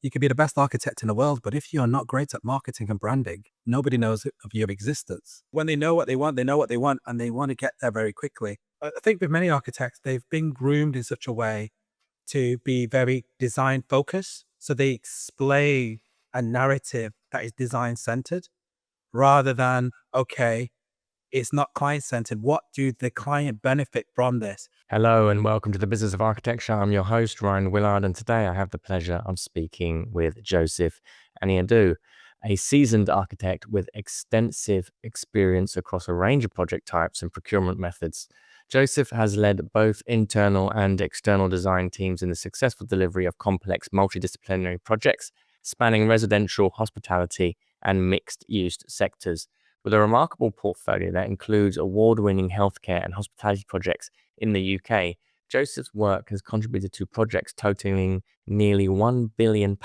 You could be the best architect in the world, but if you're not great at marketing and branding, nobody knows of your existence. When they know what they want, and they want to get there very quickly. I think with many architects, they've been groomed in such a way to be very design focused. So they explain a narrative that is design centered rather than, okay, it's not client centered. What do the client benefit from this? Hello and welcome to the Business of Architecture. I'm your host, Rion Willard, and today I have the pleasure of speaking with Joseph Aniedu, a seasoned architect with extensive experience across a range of project types and procurement methods. Joseph has led both internal and external design teams in the successful delivery of complex multidisciplinary projects spanning residential, hospitality, and mixed-use sectors. With a remarkable portfolio that includes award-winning healthcare and hospitality projects in the UK, Joseph's work has contributed to projects totaling nearly £1 billion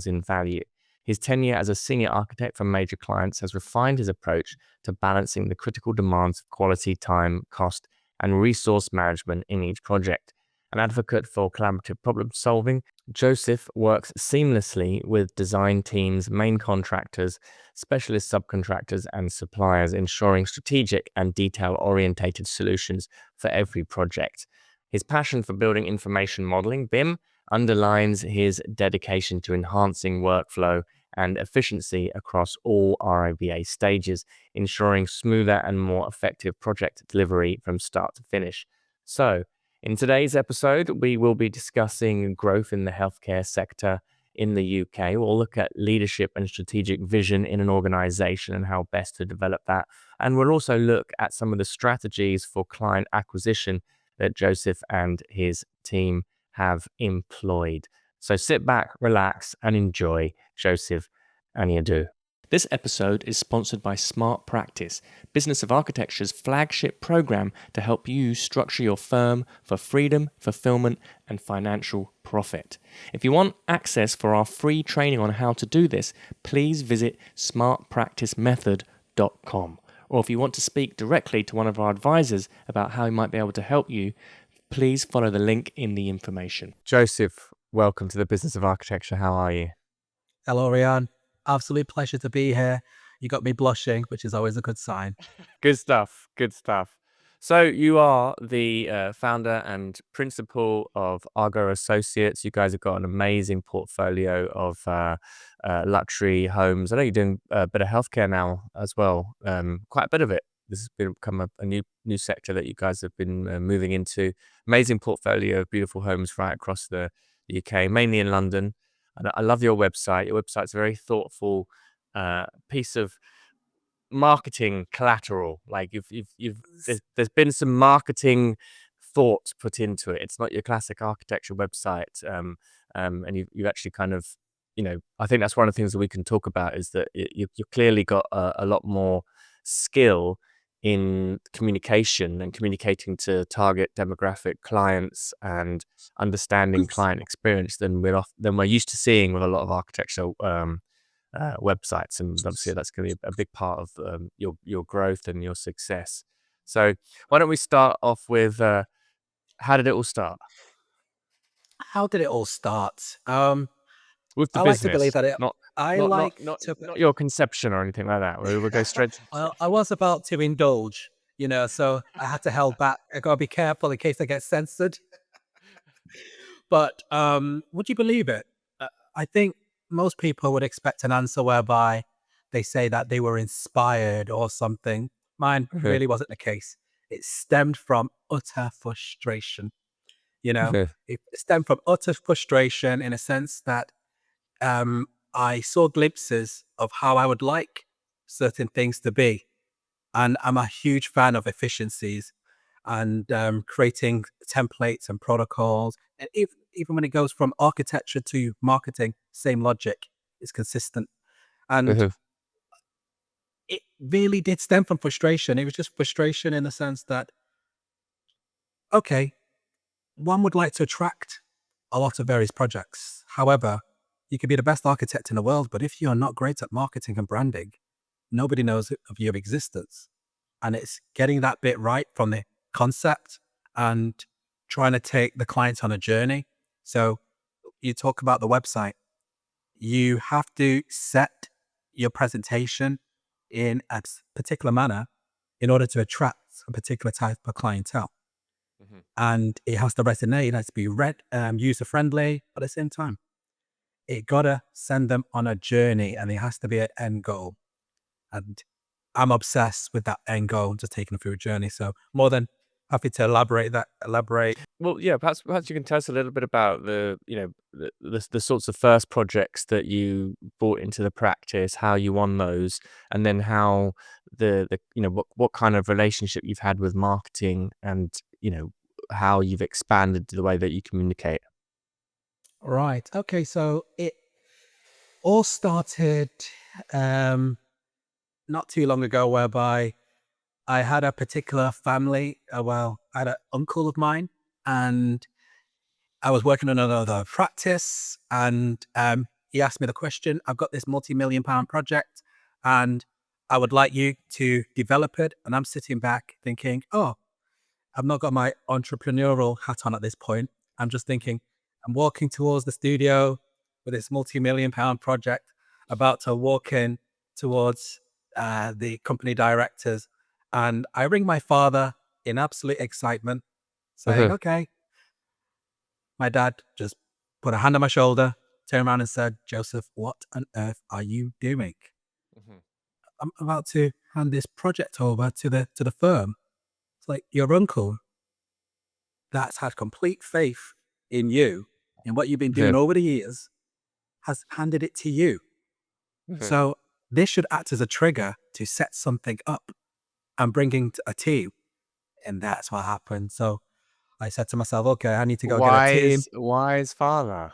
in value. His tenure as a senior architect for major clients has refined his approach to balancing the critical demands of quality, time, cost, and resource management in each project. An advocate for collaborative problem solving, Joseph works seamlessly with design teams, main contractors, specialist subcontractors, and suppliers, ensuring strategic and detail-orientated solutions for every project. His passion for building information modeling, BIM, underlines his dedication to enhancing workflow and efficiency across all RIBA stages, ensuring smoother and more effective project delivery from start to finish. So, in today's episode, we will be discussing growth in the healthcare sector in the UK. We'll look at leadership and strategic vision in an organization and how best to develop that. And we'll also look at some of the strategies for client acquisition that Joseph and his team have employed. So sit back, relax, and enjoy Joseph Aniedu. This episode is sponsored by Smart Practice, Business of Architecture's flagship program to help you structure your firm for freedom, fulfillment, and financial profit. If you want access for our free training on how to do this, please visit smartpracticemethod.com. Or if you want to speak directly to one of our advisors about how he might be able to help you, please follow the link in the information. Joseph, welcome to the Business of Architecture. How are you? Hello, Rion. Absolute pleasure to be here. You got me blushing, which is always a good sign. Good stuff. Good stuff. So you are the founder and principal of Argo Associates. You guys have got an amazing portfolio of luxury homes. I know you're doing a bit of healthcare now as well. Quite a bit of it. This has become a new sector that you guys have been moving into. Amazing portfolio of beautiful homes right across the UK, mainly in London. And I love your website. Your website's a very thoughtful piece of marketing collateral. Like there's been some marketing thought put into it. It's not your classic architecture website. And you've actually kind of, I think that's one of the things that we can talk about is that you've clearly got a lot more skill in communication and communicating to target demographic clients and understanding client experience than we're used to seeing with a lot of architectural websites, and obviously that's going to be a big part of your growth and your success. So why don't we start off with how did it all start? How did it all start? With the I business, like to believe that not your conception or anything like that. We'll go straight to Well, I was about to indulge, so I had to hold back. I gotta be careful in case I get censored. But would you believe it? I think most people would expect an answer whereby they say that they were inspired or something. Mine really wasn't the case. It stemmed from utter frustration. It stemmed from utter frustration in a sense that I saw glimpses of how I would like certain things to be. And I'm a huge fan of efficiencies and creating templates and protocols. And even when it goes from architecture to marketing, same logic is consistent. And it really did stem from frustration. It was just frustration in the sense that, okay, one would like to attract a lot of various projects. However, you could be the best architect in the world, but if you're not great at marketing and branding, nobody knows of your existence. And it's getting that bit right from the concept and trying to take the clients on a journey. So you talk about the website. you have to set your presentation in a particular manner in order to attract a particular type of clientele. Mhm. And it has to resonate, it has to be user friendly, but at the same time, it gotta send them on a journey and it has to be an end goal. And I'm obsessed with that end goal, just taking them through a journey. So more than happy to elaborate. Well, yeah, perhaps you can tell us a little bit about the sorts of first projects that you brought into the practice, how you won those, and then how the what kind of relationship you've had with marketing, and how you've expanded the way that you communicate. Right. Okay. So it all started um, not too long ago, whereby I had a particular family. I had an uncle of mine, and I was working on another practice, and he asked me the question: "I've got this multi-million-pound project, and I would like you to develop it." And I'm sitting back thinking, "Oh, I've not got my entrepreneurial hat on at this point. I'm just thinking, I'm walking towards the studio with this multi-million-pound project, about to walk in towards the company directors, and I ring my father in absolute excitement, saying, Mhm, "Okay." My dad just put a hand on my shoulder, turned around and said, "Joseph, what on earth are you doing? mhm, I'm about to hand this project over to the firm. It's like your uncle that's had complete faith in you, in what you've been doing mhm, over the years, has handed it to you. mhm. So this should act as a trigger to set something up and bringing a team." And that's what happened. So I said to myself, okay, I need to go get a team. Wise father.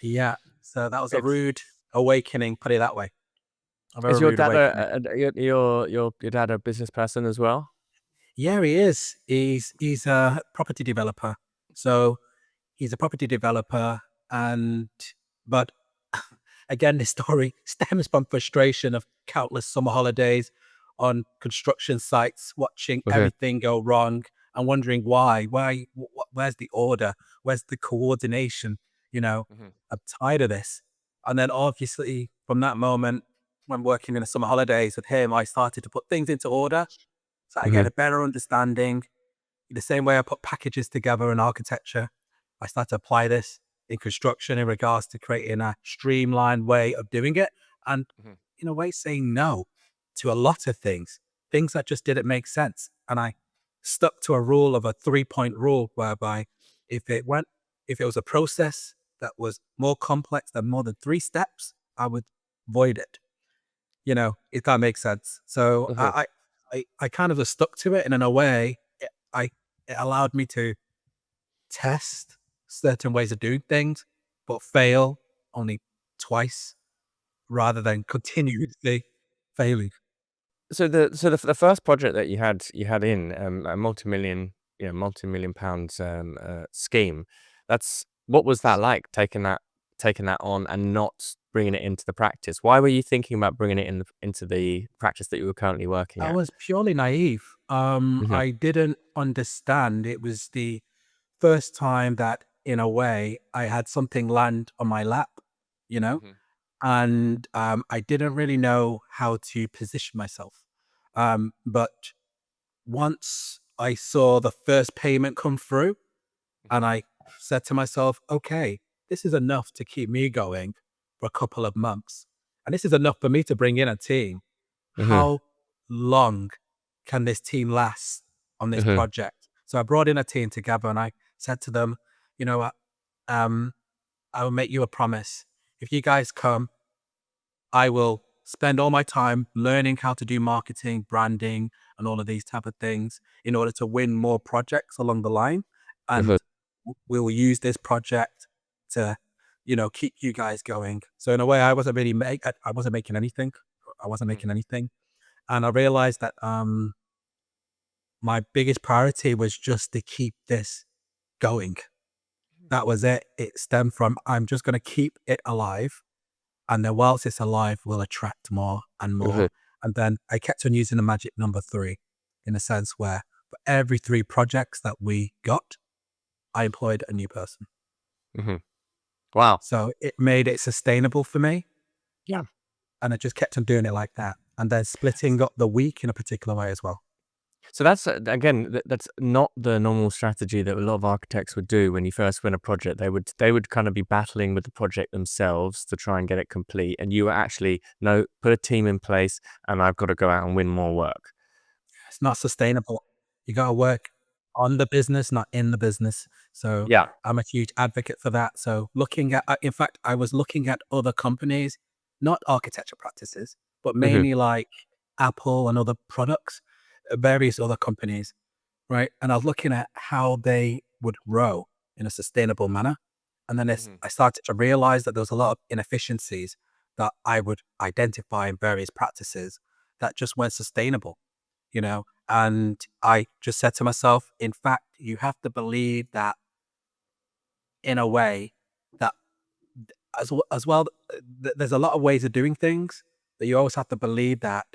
Yeah. So that was a It's rude awakening, put it that way. A very Is your rude dad awakening. your dad a business person as well? Yeah, he is. He's a property developer. So he's a property developer, and but again, this story stems from frustration of countless summer holidays on construction sites, watching Okay. everything go wrong and wondering why. Where's the order? Where's the coordination? You know, Mhm, I'm tired of this. And then obviously from that moment, when working in the summer holidays with him, I started to put things into order. So I get mhm, a better understanding. The same way I put packages together in architecture, I start to apply this in construction in regards to creating a streamlined way of doing it. And mhm, in a way, saying no to a lot of things that just didn't make sense. And I stuck to a rule of a 3 point rule, whereby if it went, if it was a process that was more complex than more than 3 steps, I would void it. It can't make sense. So mhm. I kind of just stuck to it, and in a way, I it allowed me to test certain ways of doing things, but fail only twice rather than continuously failing. So the first project that you had in a multi-million pounds scheme. That's What was that like, taking that on and not bringing it into the practice? Why were you thinking about bringing it into the practice that you were currently working I at? was purely naive. Mhm, I didn't understand. It was the first time that, in a way, I had something land on my lap, you know, mhm, and I didn't really know how to position myself. But once I saw the first payment come through, mhm, and I said to myself, okay, this is enough to keep me going for a couple of months. And this is enough for me to bring in a team. mhm, How long can this team last on this mhm, project? So I brought in a team together, and I said to them, you know what? Um, I will make you a promise. If you guys come, I will spend all my time learning how to do marketing, branding, and all of these type of things in order to win more projects along the line. mhm, And we will use this project to, keep you guys going. So in a way, I wasn't making anything. I wasn't mhm, making anything, and I realized that my biggest priority was just to keep this going. That was it. It stemmed from, I'm just going to keep it alive, and then whilst it's alive, we'll attract more and more. mhm, And then I kept on using the magic number 3, in a sense where for every 3 projects that we got, I employed a new person. mhm. Wow. So it made it sustainable for me. Yeah. And I just kept on doing it like that. And then splitting up the week in a particular way as well. So that's again, that's not the normal strategy that a lot of architects would do when you first win a project. They would kind of be battling with the project themselves to try and get it complete, and you were actually, no, put a team in place, and I've got to go out and win more work. It's not sustainable. You got to work on the business, not in the business. So Yeah. I'm a huge advocate for that. So looking at, in fact, I was looking at other companies, not architecture practices, but Hmm. mainly like Apple and other products, various other companies, right? And I was looking at how they would grow in a sustainable manner. And then Hmm. I started to realize that there was a lot of inefficiencies that I would identify in various practices that just weren't sustainable, you know? And I just said to myself, in fact, you have to believe that in a way that as well, there's a lot of ways of doing things that you always have to believe that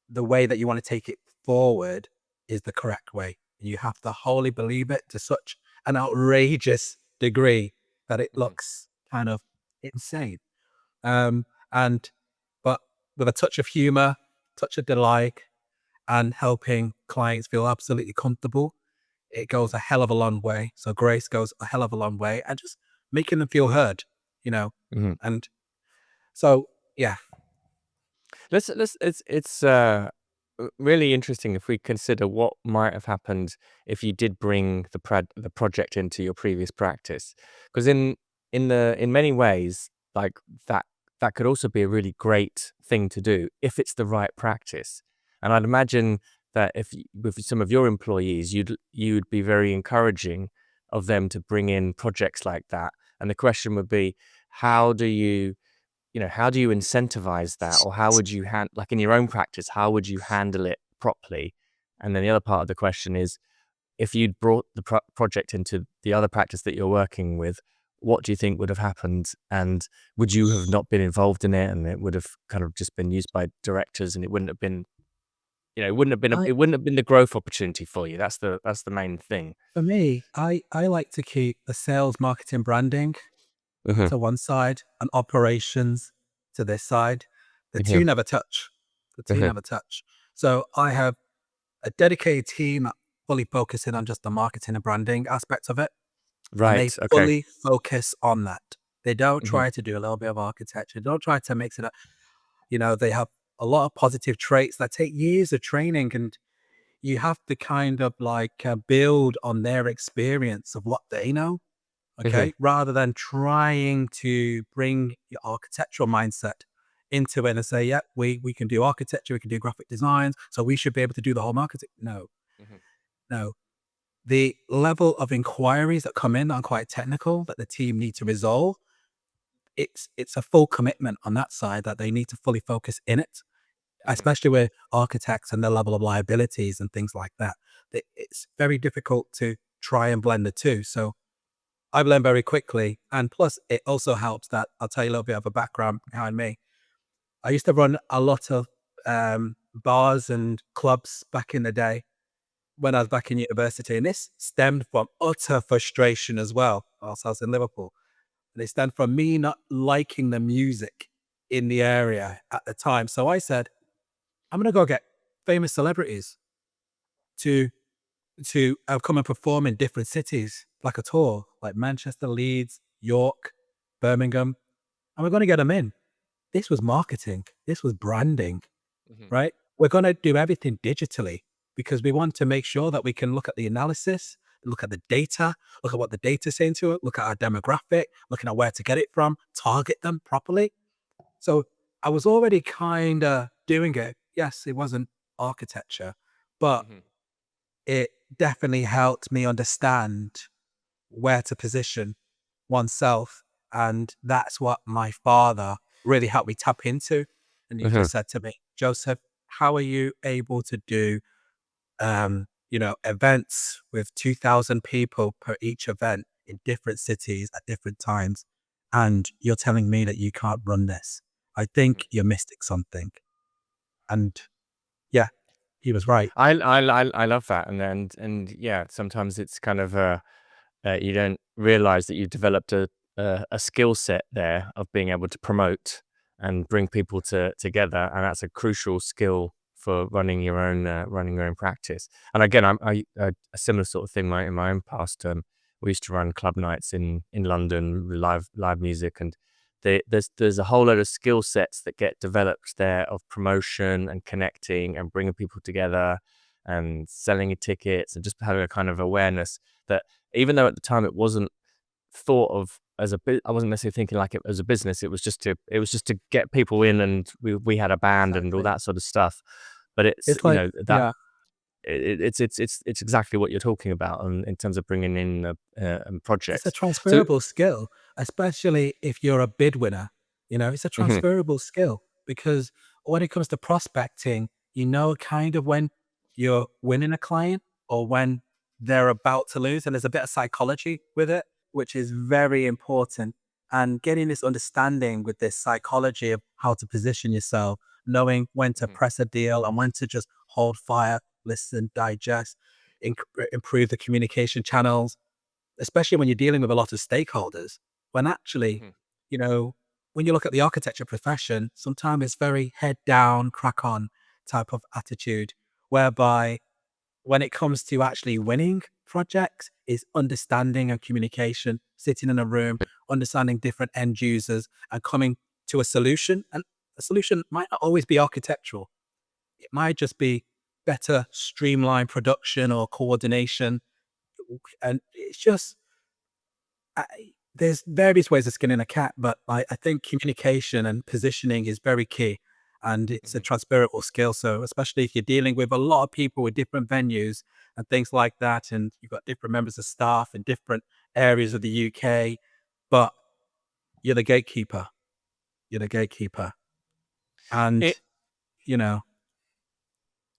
the way that you want to take it forward is the correct way. You have to wholly believe it to such an outrageous degree that it Hmm. looks kind of insane. Um, and but with a touch of humor, touch of delight, and helping clients feel absolutely comfortable, it Hmm. goes a hell of a long way. So grace goes a hell of a long way, and just making them feel heard, you know. Hmm. And so, yeah, It's really interesting if we consider what might have happened if you did bring the project into your previous practice, because in many ways, like, that could also be a really great thing to do if it's the right practice. And I'd imagine that if with some of your employees, you'd be very encouraging of them to bring in projects like that. And the question would be, how do you how do you incentivize that? Or how would you like in your own practice, how would you handle it properly? And then the other part of the question is, if you'd brought the project into the other practice that you're working with, what do you think would have happened? And would you have not been involved in it, and it would have kind of just been used by directors, and it wouldn't have been, I it wouldn't have been the growth opportunity for you. That's the main thing. for me, I like to keep the sales, marketing, branding Hmm. to one side and operations to this side. The Hmm. two never touch. The two Hmm. never touch. So I have a dedicated team fully focusing on just the marketing and branding aspect of it, and they Right. Okay. fully focus on that. They don't Hmm. try to do a little bit of architecture. They don't try to mix it up. They have a lot of positive traits that take years of training, and you have to kind of like build on their experience of what they know. Hmm. Okay, rather than trying to bring your architectural mindset into it and say, yeah, we can do architecture, we can do graphic designs, so we should be able to do the whole marketing. No, Hmm. no. The level of inquiries that come in that are quite technical that the team need to resolve, it's a full commitment on that side that they need to fully focus in it, Hmm. especially with architects and the level of liabilities and things like that. It's very difficult to try and blend the two. So I've learned very quickly. And plus, it also helps that I'll tell you a little bit of a background behind me. I used to run a lot of bars and clubs back in the day when I was back in university. And this stemmed from utter frustration as well, whilst I was in Liverpool. And it stemmed from me not liking the music in the area at the time. So I said, I'm going to go get famous celebrities to come and perform in different cities, like a tour, like Manchester, Leeds, York, Birmingham, and we're going to get them in. This was marketing. This was branding, Hmm. right? We're going to do everything digitally because we want to make sure that we can look at the analysis, look at the data, look at what the data's saying to it, look at our demographic, looking at where to get it from, target them properly. So I was already kind of doing it. Yes, it wasn't architecture, but Hmm. it definitely helped me understand where to position oneself. And that's what my father really helped me tap into. And he Hmm. just said to me, Joseph, how are you able to do, events with 2,000 people per each event in different cities at different times? And you're telling me that you can't run this. I think you're missing something. And yeah, he was right. I love that, and yeah, sometimes it's kind of you don't realize that you've developed a skill set there of being able to promote and bring people together, and that's a crucial skill for running your own practice. And again, a similar sort of thing in my own past. We used to run club nights in London, live music, and there's a whole lot of skill sets that get developed there of promotion and connecting and bringing people together and selling your tickets and just having a kind of awareness that, even though at the time it wasn't thought of as I wasn't necessarily thinking like it as a business. It was just to get people in, and we had a band and all Exactly. that sort of stuff. But it's, It's like, that yeah, it's exactly what you're talking about in terms of bringing in it's a projects. So transferable skill, especially if you're a bid winner. It's a mhm, transferable skill because when it comes to prospecting, kind of when you're winning a client or when they're about to lose. And there's a bit of psychology with it, which is very important. And getting this understanding with this psychology of how to position yourself, knowing when to mhm, press a deal and when to just hold fire, listen, digest, improve the communication channels, especially when you're dealing with a lot of stakeholders. When actually, mhm, you know, when you look at the architecture profession, sometimes it's very head down, crack on type of attitude, whereby when it comes to actually winning projects, is understanding and communication, sitting in a room, understanding different end users and coming to a solution. And a solution might not always be architectural. It might just be better streamlined production or coordination. And it's just there's various ways of skinning a cat, but I think communication and positioning is very key, and it's a mhm, transferable skill. So especially if you're dealing with a lot of people with different venues and things like that, and you've got different members of staff in different areas of the UK, but you're the gatekeeper. You're the gatekeeper, and mhm. you know.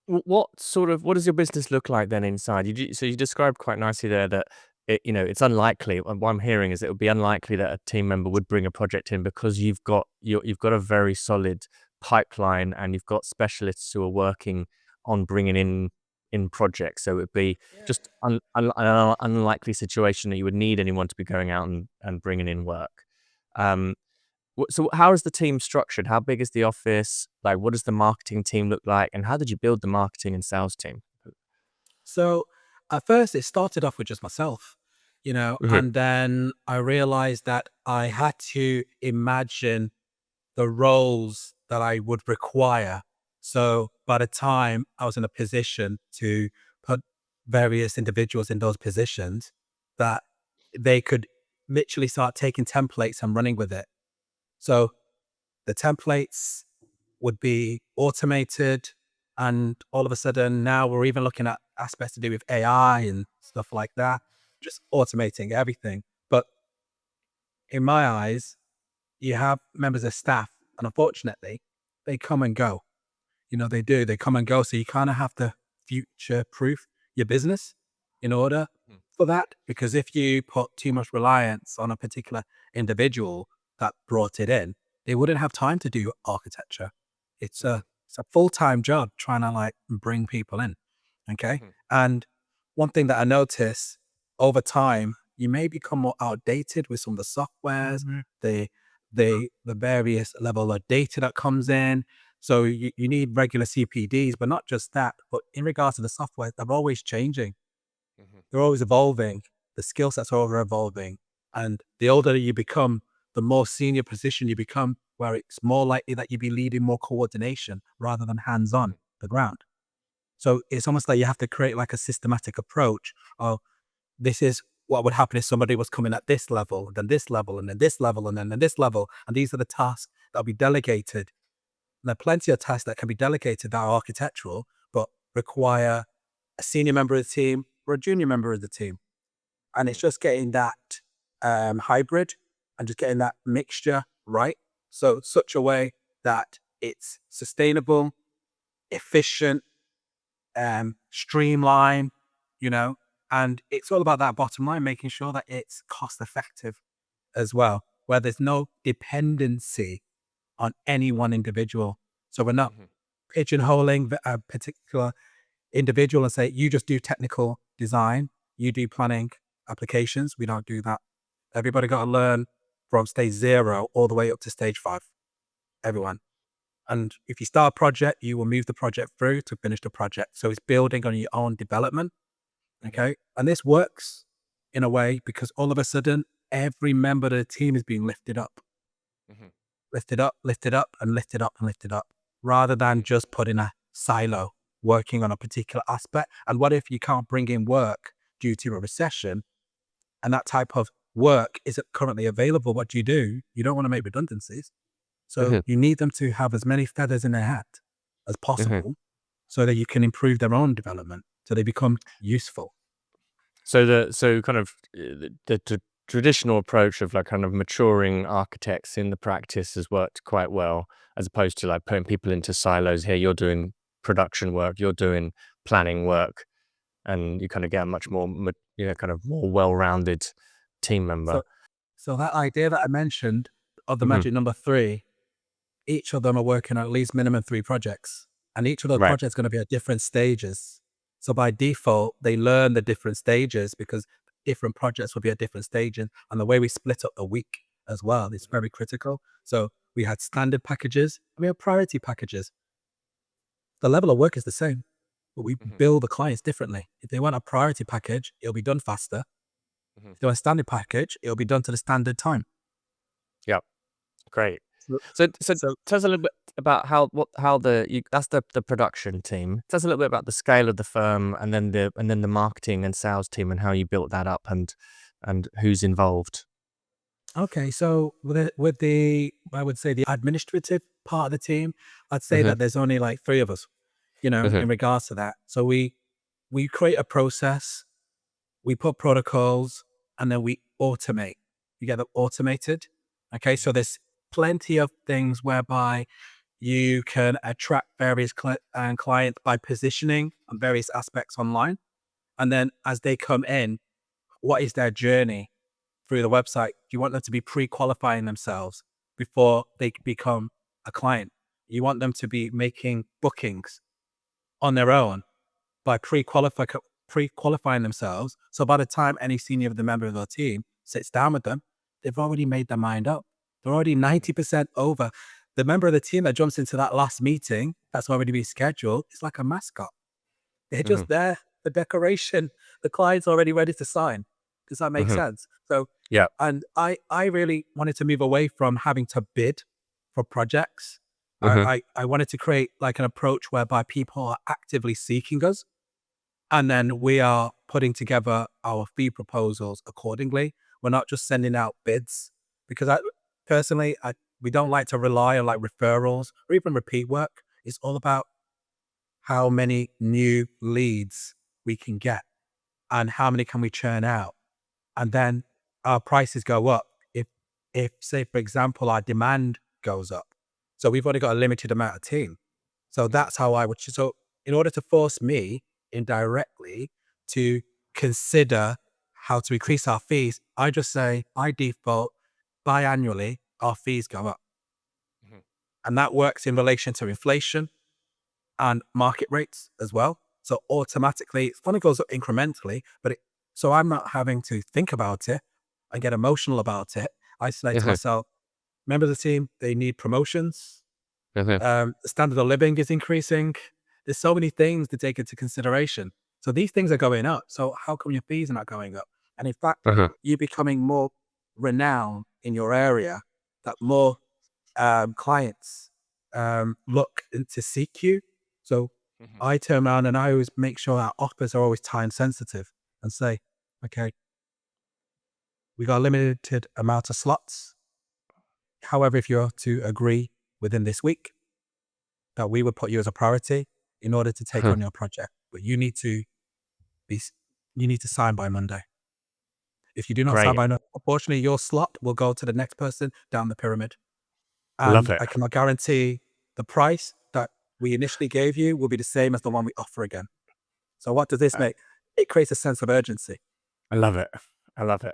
What does your business look like then inside? So you described quite nicely there that it's unlikely. And what I'm hearing is it would be unlikely that a team member would bring a project in because you've got a very solid pipeline and you've got specialists who are working on bringing in projects. So it would be just an unlikely situation that you would need anyone to be going out and bringing in work. Um, so how is the team structured? How big is the office? Like, what does the marketing team look like? And how did you build the marketing and sales team? So at first, it started off with just myself, Mhm, and then I realized that I had to imagine the roles that I would require. So by the time I was in a position to put various individuals in those positions, that they could literally start taking templates and running with it. So the templates would be automated. And all of a sudden, now we're even looking at aspects to do with AI and stuff like that, just automating everything. But in my eyes, you have members of staff, and unfortunately, they come and go. They do. They come and go. So you kind of have to future proof your business in order mhm, for that. Because if you put too much reliance on a particular individual that brought it in, they wouldn't have time to do architecture. It's mhm, a full time job trying to like bring people in. Okay. mhm, And one thing that I notice over time, you may become more outdated with some of the softwares, the the various level of data that comes in, so you need regular CPDs, but not just that. But in regards to the software, they're always changing. mhm, They're always evolving. The skill sets are ever evolving. And the older you become, the more senior position you become, where it's more likely that you be leading more coordination rather than hands mhm, on the ground. So it's almost like you have to create like a systematic approach. Oh, this is what would happen if somebody was coming at this level, then this level, and then this level, and then this level. And these are the tasks that'll be delegated. There are plenty of tasks that can be delegated that are architectural, but require a senior member of the team or a junior member of the team. And it's mhm, just getting that hybrid and just getting that mixture right. So, such a way that it's sustainable, efficient, streamlined, you know, and it's all about that bottom line, making sure that it's cost effective as well, where there's no dependency on any one individual. So we're not mhm, pigeonholing a particular individual and say, you just do technical design, you do planning applications. We don't do that. Everybody got to learn. from stage 0 all the way up to stage 5. Everyone. And if you start a project, you will move the project through to finish the project. So it's building on your own development. Okay. And this works in a way because all of a sudden, every member of the team is being lifted up, lifted up, lifted up, and lifted up and lifted up, rather than just put in a silo working on a particular aspect. And what if you can't bring in work due to a recession and that type of work isn't currently available? What do? You don't want to make redundancies. So you need them to have as many feathers in their hat as possible so that you can improve their own development so they become useful. So kind of the traditional approach of like kind of maturing architects in the practice has worked quite well, as opposed to like putting people into silos. Here you're doing production work, you're doing planning work, and you kind of get a much more kind of more well-rounded team member. So that idea that I mentioned of the magic number 3, each of them are working on at least minimum 3 projects, and each of those projects are going to be at different stages. So by default, they learn the different stages because different projects will be at different stages. And the way we split up the week as well is very critical. So we had standard packages and we have priority packages. The level of work is the same, but we bill the clients differently. If they want a priority package, it'll be done faster. If they want a standard package, it'll be done to the standard time. Yep. Great. So tell us a little bit about that's the production team. Tell us a little bit about the scale of the firm, and then the marketing and sales team, and how you built that up, and who's involved. Okay, so with the I would say the administrative part of the team, I'd say that there's only like 3 of us, in regards to that. So we create a process, we put protocols, and then we automate. You get them automated. Okay, so there's plenty of things whereby you can attract various clients by positioning on various aspects online. And then as they come in, what is their journey through the website? Do you want them to be pre-qualifying themselves before they become a client? You want them to be making bookings on their own by pre-qualifying themselves. So by the time any senior of the member of the team sits down with them, they've already made their mind up. They're already 90% over. The member of the team that jumps into that last meeting that's already been scheduled is like a mascot. They're just there, the decoration. The client's already ready to sign. Does that make sense? So, yeah. And I really wanted to move away from having to bid for projects. I wanted to create like an approach whereby people are actively seeking us, and then we are putting together our fee proposals accordingly. We're not just sending out bids, because we don't like to rely on like referrals or even repeat work. It's all about how many new leads we can get and how many can we churn out. And then our prices go up if say, for example, our demand goes up. So we've only got a limited amount of team. So that's how I would. So in order to force me indirectly to consider how to increase our fees, I just say by default, biannually, our fees go up. And that works in relation to inflation and market rates as well. So automatically, it only goes up incrementally, so I'm not having to think about it and get emotional about it. I say to myself, members of the team, they need promotions. The standard of living is increasing. There's so many things to take into consideration. So these things are going up. So how come your fees are not going up? And in fact, you're becoming more renowned in your area, that more clients look to seek you. So I turn around and I always make sure our offers are always time sensitive and say, okay, we got a limited amount of slots. However, if you're to agree within this week, that we would put you as a priority in order to take on your project, but you need to sign by Monday. If you do not sign by Monday, unfortunately, your slot will go to the next person down the pyramid. And love it. I cannot guarantee the price that we initially gave you will be the same as the one we offer again. So what does this make? It creates a sense of urgency. I love it. Okay.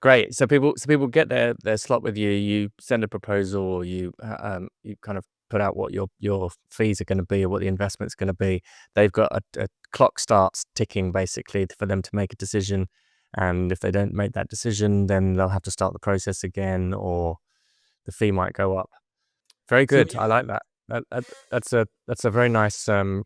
Great. So people get their slot with you. You send a proposal, or you kind of put out what your fees are going to be, or what the investment's going to be. They've got a clock starts ticking basically for them to make a decision, and if they don't make that decision, then they'll have to start the process again, or the fee might go up. Very So good. I like that. That's a very nice um,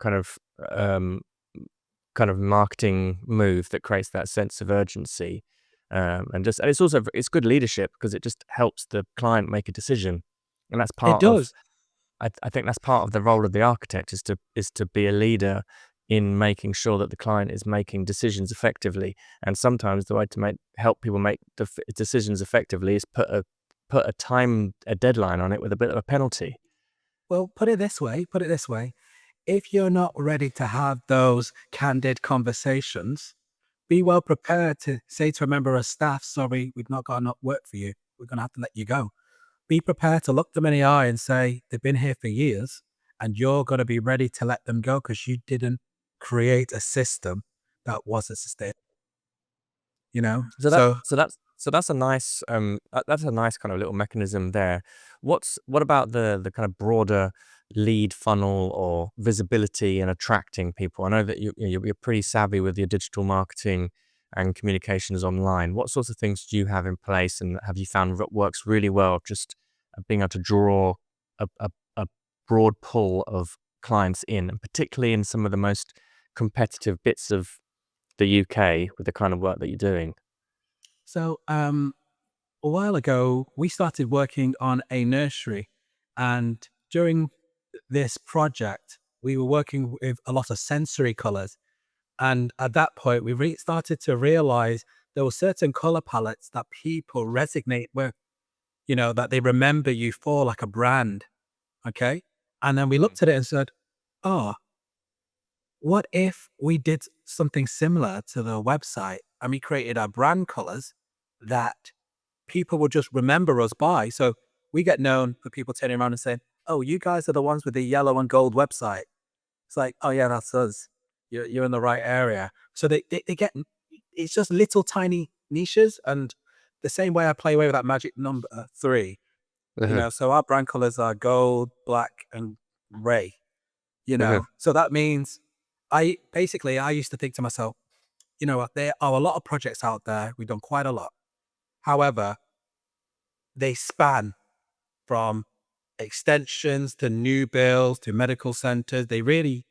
kind of marketing move that creates that sense of urgency, and it's good leadership because it just helps the client make a decision, and that's it part of. does. I think that's part of the role of the architect is to be a leader in making sure that the client is making decisions effectively. And sometimes the way to help people make decisions effectively is put a deadline on it with a bit of a penalty. Well, put it this way. If you're not ready to have those candid conversations, be well prepared to say to a member of staff, sorry, we've not got enough work for you. We're going to have to let you go. Be prepared to look them in the eye and say, they've been here for years and you're going to be ready to let them go because you didn't create a system that wasn't sustainable, you know? So So, that's a nice kind of little mechanism there. What about the kind of broader lead funnel or visibility and attracting people? I know that you're pretty savvy with your digital marketing and communications online. What sorts of things do you have in place, and have you found works really well? Just being able to draw a broad pull of clients in, and particularly in some of the most competitive bits of the UK with the kind of work that you're doing. so, a while ago, we started working on a nursery. And during this project, we were working with a lot of sensory colors. And at that point, we started to realize there were certain color palettes that people resonate with, that they remember you for, like a brand. Okay. And then we Mhm, looked at it and said, oh, what if we did something similar to the website and we created our brand colors that people will just remember us by? So we get known for people turning around and saying, oh, you guys are the ones with the yellow and gold website. It's like, oh yeah, that's us. You're in the right area. So they get, it's just little tiny niches. And the same way I play away with that magic number three, mhm, so our brand colors are gold, black, and gray, mhm, so that means I used to think to myself, you know what, there are a lot of projects out there. We've done quite a lot. However, they span from extensions to new builds to medical centers. They're really,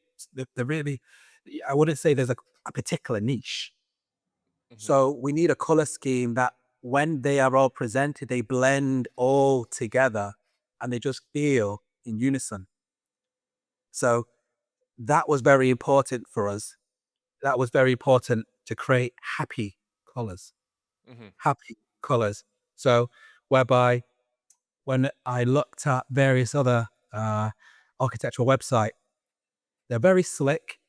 I wouldn't say there's a particular niche. mhm, So we need a color scheme that when they are all presented, they blend all together and they just feel in unison. So that was very important for us. That was very important to create mhm, happy colors. So whereby when I looked at various other architectural website, they're very slick.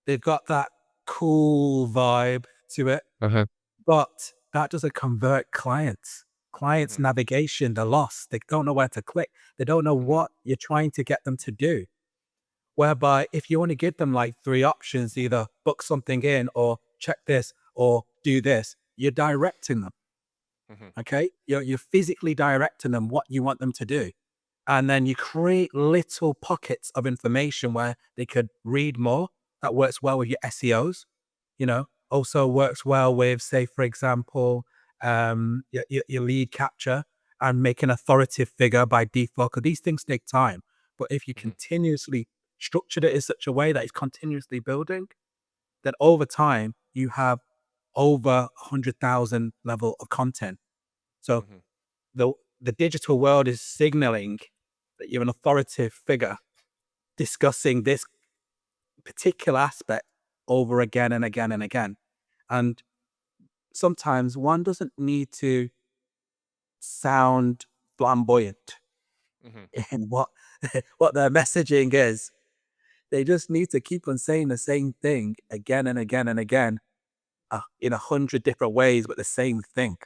They've got that cool vibe to it, mhm, but that doesn't convert clients. Clients mhm, navigation, they're lost. They don't know where to click. They don't know mhm, what you're trying to get them to do. Whereby if you want to give them like three options, either book something in or check this or do this, you're directing them. mhm, Okay. You're physically directing them what you want them to do. And then you create little pockets of information where they could read more. That works well with your SEOs, also works well with, say, for example, your lead capture and make an authoritative figure by default. Because these things take time. But if you mhm, continuously structured it in such a way that it's continuously building, then over time you have over 100,000 level of content. So mhm, the the digital world is signaling that you're an authoritative figure discussing this particular aspect over again and again and again. And sometimes one doesn't need to sound flamboyant mhm. in what what their messaging is. They just need to keep on saying the same thing again and again and again, in 100 different ways, but the same thing.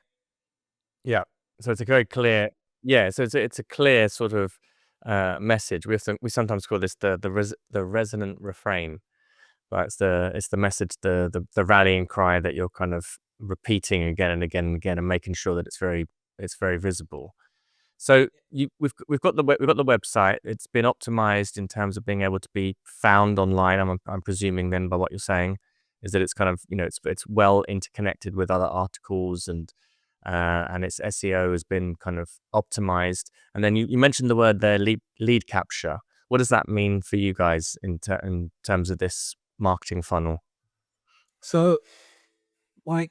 Yeah. So it's a very clear, yeah. So it's a clear sort of message. We sometimes call this the resonant refrain. Right? It's the message, the rallying cry that you're kind of repeating again and again and again, and making sure that it's very visible. So we've got the website. It's been optimized in terms of being able to be found online. I'm presuming then by what you're saying. is that it's kind of, it's well interconnected with other articles, and its SEO has been kind of optimized. And then you mentioned the word there, lead capture. What does that mean for you guys in terms of this marketing funnel? So, like,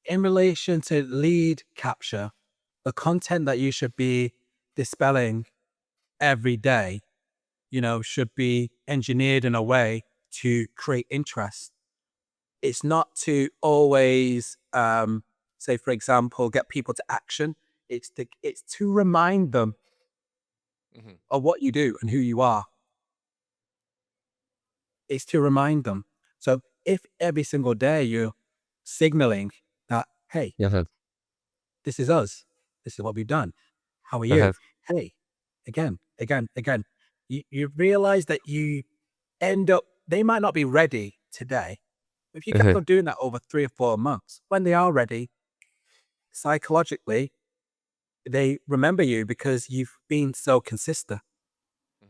in relation to lead capture, the content that you should be dispelling every day, should be engineered in a way to create interest. It's not to always, say, for example, get people to action. It's to remind them of what you do and who you are. It's to remind them. So if every single day you're signaling that, hey, Yeah. this is us, this is what we've done. How are you? Uh-huh. Hey, again. You realize that you end up, they might not be ready today. If you kept Uh-huh. on doing that over 3 or 4 months, when they are ready, psychologically, they remember you because you've been so consistent.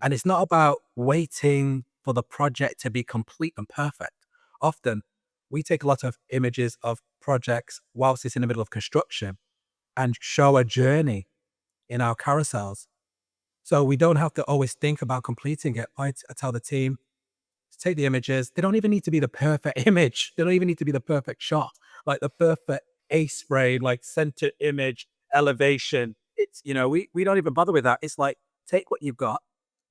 And it's not about waiting for the project to be complete and perfect. Often, we take a lot of images of projects whilst it's in the middle of construction and show a journey in our carousels. So we don't have to always think about completing it. I tell the team, take the images. They don't even need to be the perfect image. They don't even need to be the perfect shot, like the perfect ace frame, like center image, elevation. It's, we don't even bother with that. It's like, take what you've got,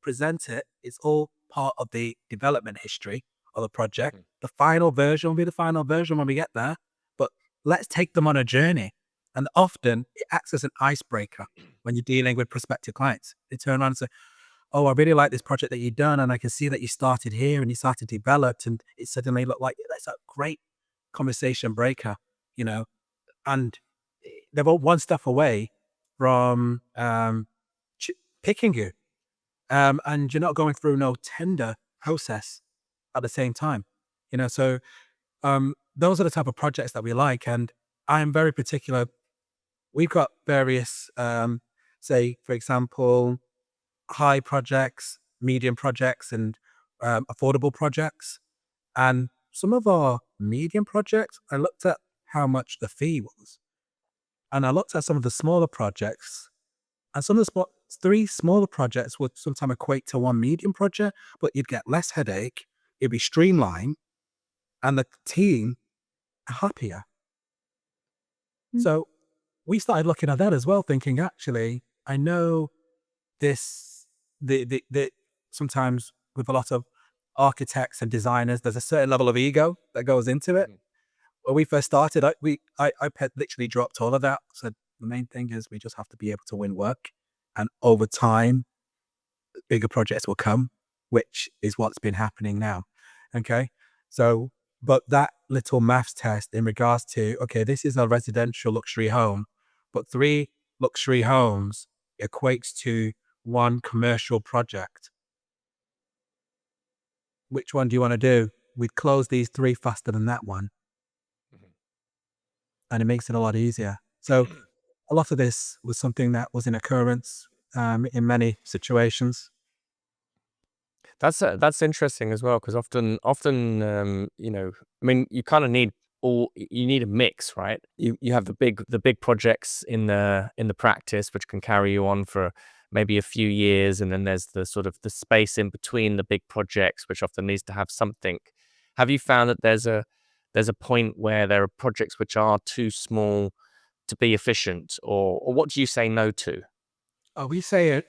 present it. It's all part of the development history of the project. The final version will be the final version when we get there, but let's take them on a journey. And often it acts as an icebreaker when you're dealing with prospective clients. They turn around and say, oh, I really like this project that you've done, and I can see that you started here and you started developed, and it suddenly looked like that's a great conversation breaker, and they're all one step away from picking you, and you're not going through no tender process at the same time, So those are the type of projects that we like, and I am very particular. We've got various, say, for example, high projects, medium projects, and affordable projects. And some of our medium projects, I looked at how much the fee was. And I looked at some of the smaller projects, and some of the 3 smaller projects would sometimes equate to one medium project, but you'd get less headache, it'd be streamlined, and the team are happier. So we started looking at that as well, thinking, actually, I know this, the sometimes with a lot of architects and designers, there's a certain level of ego that goes into it. When we first started, I literally dropped all of that. So the main thing is we just have to be able to win work, and over time, bigger projects will come, which is what's been happening now. Okay, so but that little maths test in regards to, okay, this is a residential luxury home, but 3 luxury homes equates to 1 commercial project. Which one do you want to do? We'd close these 3 faster than that one, and it makes it a lot easier. So a lot of this was something that was in occurrence in many situations. That's interesting as well, because often, I mean, you kind of need you need a mix, right? You have the big projects in the practice, which can carry you on for maybe a few years, and then there's the sort of the space in between the big projects, which often needs to have something. Have you found that there's a point where there are projects which are too small to be efficient, or what do you say no to? Oh, we say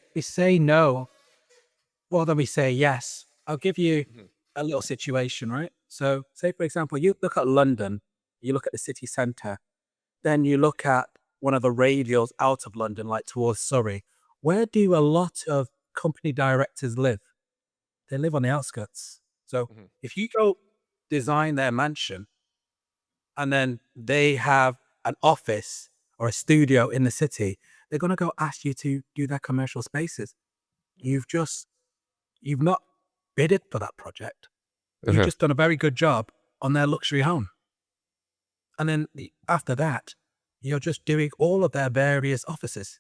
no more than we say yes. I'll give you a little situation, right? So, say for example, you look at London, you look at the city centre, then you look at one of the radials out of London, like towards Surrey. Where do a lot of company directors live? They live on the outskirts. So, if you go design their mansion and then they have an office or a studio in the city, they're going to go ask you to do their commercial spaces. You've just, you've not bidded for that project. You've just done a very good job on their luxury home. And then after that, you're just doing all of their various offices.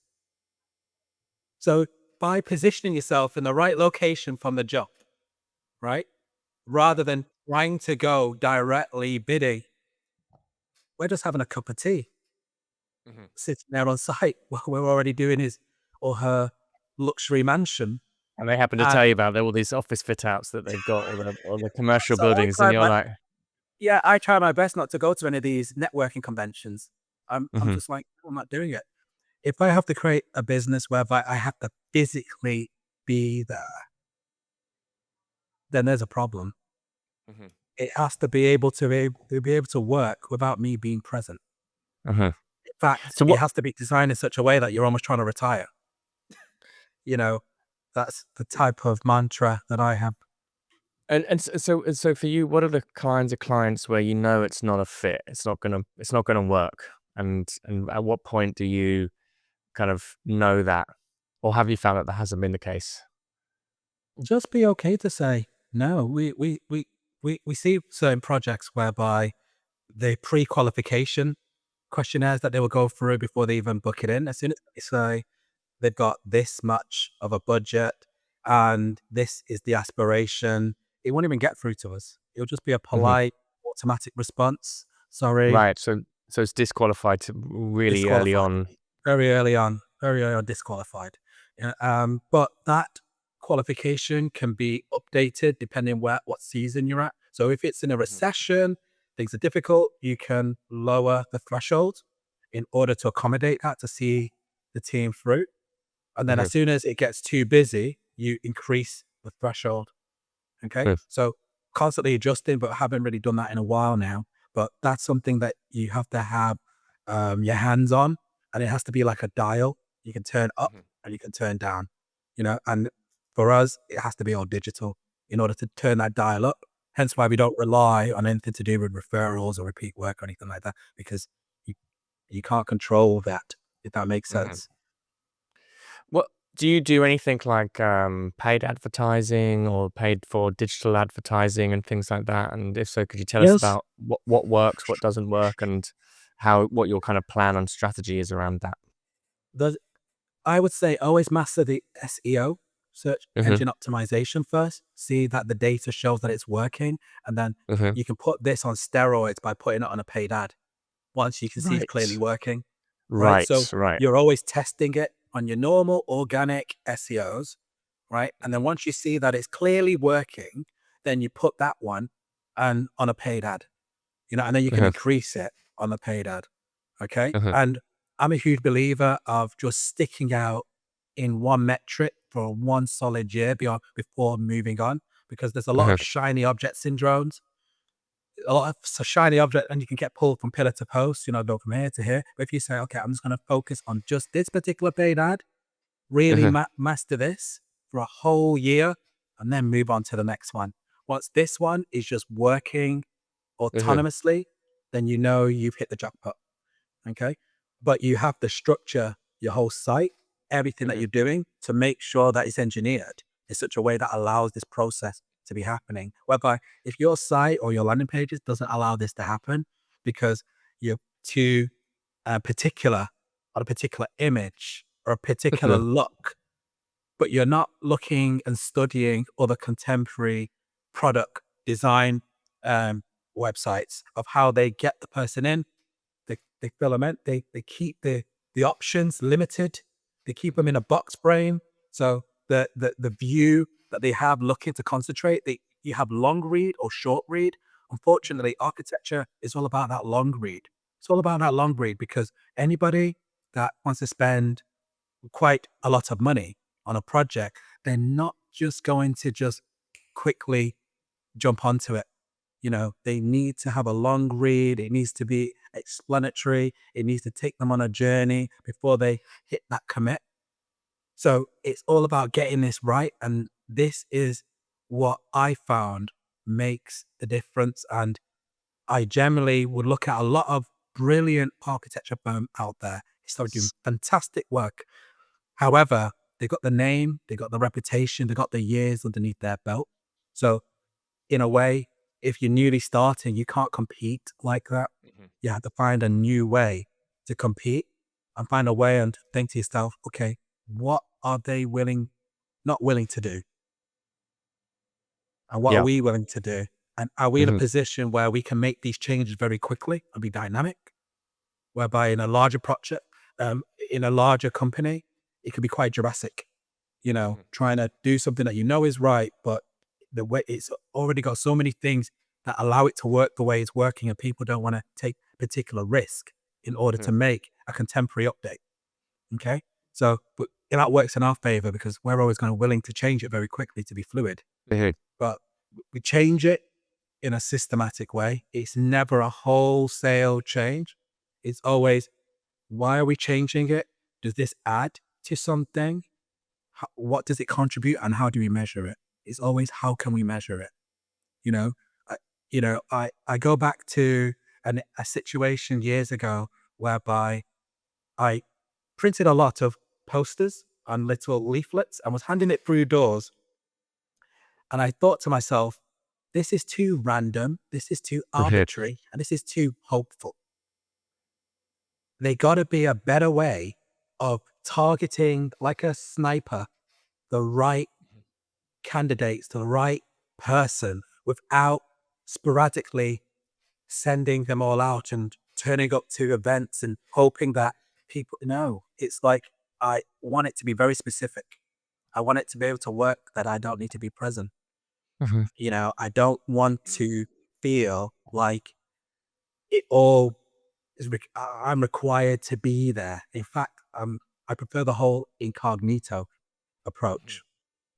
So by positioning yourself in the right location from the jump, right? Rather than trying to go directly bidding, we're just having a cup of tea, Mhm. sitting there on site while we're already doing his or her luxury mansion. And they happen to And tell you about all these office fit outs that they've got, or the commercial so I buildings, and try you're my like, yeah, I try my best not to go to any of these networking conventions. I'm mhm, just like, I'm not doing it. If I have to create a business whereby I have to physically be there, then there's a problem. mhm, It has to be able to work without me being present. mhm. In fact, So it what has to be designed in such a way that you're almost trying to retire. You know, that's the type of mantra that I have. and so for you, what are the kinds of clients where you know it's not a fit, it's not gonna work? And at what point do you kind of know that? Or have you found that hasn't been the case? Just be okay to say no. We see certain projects whereby the pre-qualification questionnaires that they will go through before they even book it in. As soon as they say they've got this much of a budget and this is the aspiration, it won't even get through to us. It'll just be a Mhm. polite automatic response. Sorry, Right, so it's disqualified to really early disqualified. on. Very early on disqualified. Yeah, but that qualification can be updated depending what season you're at. So if it's in a Mhm, recession, things are difficult, you can lower the threshold in order to accommodate that to see the team through. And then mhm, as soon as it gets too busy, you increase the threshold. Okay. mm, So constantly adjusting, but haven't really done that in a while now. But that's something that you have to have your hands on, and it has to be like a dial. You can turn up mhm, and you can turn down, and for us, it has to be all digital in order to turn that dial up. Hence why we don't rely on anything to do with referrals or repeat work or anything like that, because you, you can't control that, if that makes mhm. sense. What do you do anything like, paid advertising or paid for digital advertising and things like that? And if so, could you tell us Yes. about what works, what doesn't work, and how what your kind of plan and strategy is around that? The I would say always master the SEO, search Mhm, engine optimization first. See that the data shows that it's working, and then mhm. you can put this on steroids by putting it on a paid ad once you can see it's clearly Right. working, right? So Right, right. you're always testing it on your normal organic SEOs, right? And then Mhm, once you see that it's clearly working, then you put that one and on a paid ad, and then you can mhm, increase it on the paid ad. Okay. mhm, And I'm a huge believer of just sticking out in one metric for one solid year before moving on, because there's a lot mhm, of shiny object syndromes, a lot of shiny object, and you can get pulled from pillar to post, go from here to here. But if you say, okay, I'm just going to focus on just this particular paid ad, really mhm, master this for a whole year, and then move on to the next one. Once this one is just working mhm, autonomously, then you know you've hit the jackpot. Okay. But you have to structure your whole site, everything that mhm, you're doing, to make sure that it's engineered in such a way that allows this process to be happening. Whereby if your site or your landing pages doesn't allow this to happen because you're too particular on a particular image or a particular mhm, look, but you're not looking and studying other contemporary product design um, websites of how they get the person in. They fill them in. They keep the options limited. They keep them mhm, in a box frame. So the view that they have looking to concentrate, you have long read or short read. Unfortunately, architecture is all about that long read. It's all about that long read because anybody that wants to spend quite a lot of money on a project, they're not just going to just quickly jump onto it. They need to have a long read. It needs to be explanatory. It needs to take them on a journey before they hit that commit. So it's all about getting this right. And this is what I found makes the difference. And I generally would look at a lot of brilliant architecture firm out there. They start doing fantastic work. However, they got the name, they got the reputation, they got the years underneath their belt. So in a way, if you're newly starting, you can't compete like that. mhm. You have to find a new way to compete and find a way and think to yourself, okay, what are they not willing to do? And what are Yeah. we willing to do? And are we in a Mhm. position where we can make these changes very quickly and be dynamic? Whereby in a larger project, in a larger company, it could be quite drastic, Mhm. trying to do something that is right, but the way it's already got so many things that allow it to work the way it's working, and people don't want to take particular risk in order to Mhm. make a contemporary update. Okay. So but that works in our favor because we're always going to willing to change it very quickly to be fluid. Mhm. But we change it in a systematic way. It's never a wholesale change. It's always, why are we changing it? Does this add to something? What does it contribute, and how do we measure it? It's always, how can we measure it? You know, I, I go back to a situation years ago whereby I printed a lot of posters and little leaflets and was handing it through doors. And I thought to myself, this is too random, this is too Mhm. arbitrary, and this is too hopeful. They got to be a better way of targeting, like a sniper, the right candidates to the right person without sporadically sending them all out and turning up to events and hoping that people know. It's like, I want it to be very specific. I want it to be able to work that I don't need to be present. Mhm. I don't want to feel like it all I'm required to be there. In fact, I prefer the whole incognito Mhm. approach,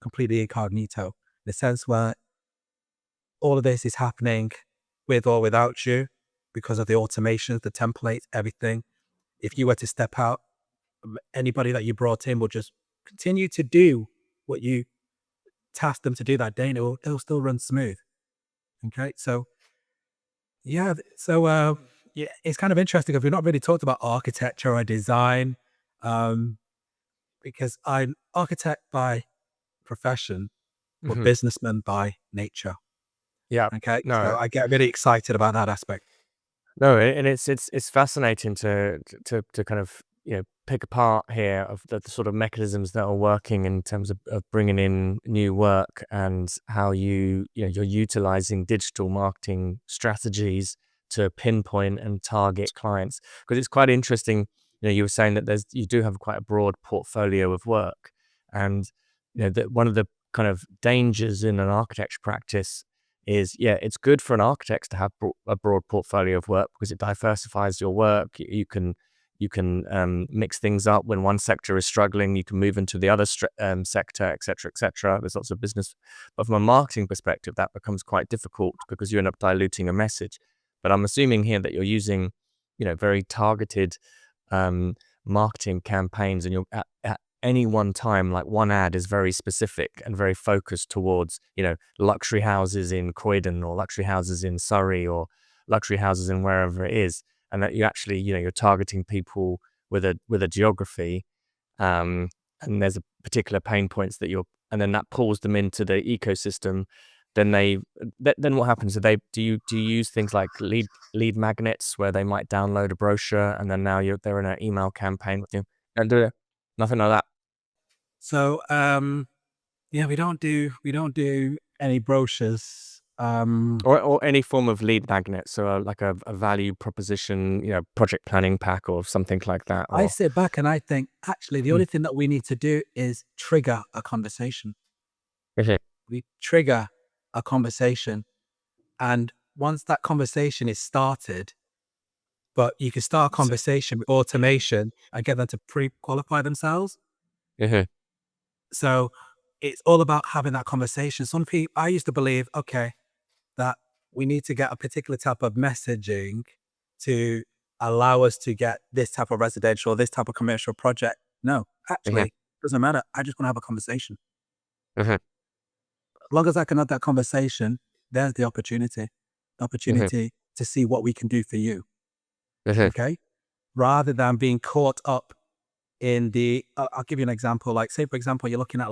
completely incognito, in the sense where all of this is happening with or without you because of the automations, the templates, everything. If you were to step out, anybody that you brought in will just continue to do what you tasked them to do that day, and it'll still run smooth. Okay, so yeah, yeah, it's kind of interesting because we've not really talked about architecture or design, um, because I'm architect by profession, but Mhm. businessman by nature. Yeah. Okay, so No. I get really excited about that aspect. No, and it's fascinating to kind of pick apart here of the sort of mechanisms that are working in terms of bringing in new work and how you're utilizing digital marketing strategies to pinpoint and target clients, because it's quite interesting. You were saying that you do have quite a broad portfolio of work, and that one of the kind of dangers in an architecture practice is, yeah, it's good for an architect to have a broad portfolio of work because it diversifies your work. You can mix things up. When one sector is struggling, you can move into the other sector, etc., etc. There's lots of business, but from a marketing perspective, that becomes quite difficult because you end up diluting a message. But I'm assuming here that you're using, very targeted um, marketing campaigns, and you're at any one time, like one ad is very specific and very focused towards, luxury houses in Croydon or luxury houses in Surrey or luxury houses in wherever it is. And that you actually, you're targeting people with a geography, um, and there's a particular pain points and then that pulls them into the ecosystem. Then then what happens? Do you use things like lead magnets where they might download a brochure and then now they're in an email campaign with you? Don't do it. Nothing like that. So yeah, we don't do any brochures. Or any form of lead magnet, so like a value proposition, project planning pack or something like that. I Or sit back and I think, actually, the Mm. only thing that we need to do is trigger a conversation. Okay. We trigger a conversation, and once that conversation is started, but you can start a So, conversation with automation and get them to pre-qualify themselves. mhm, So it's all about having that conversation. Some people, I used to believe, okay, that we need to get a particular type of messaging to allow us to get this type of residential, this type of commercial project. No, mhm, actually, doesn't matter. I just want to have a conversation. mhm, As long as I can have that conversation, there's the mhm, opportunity to see what we can do for you. mhm, Okay. Rather than being caught up in I'll give you an example. Like, say, for example, you're looking at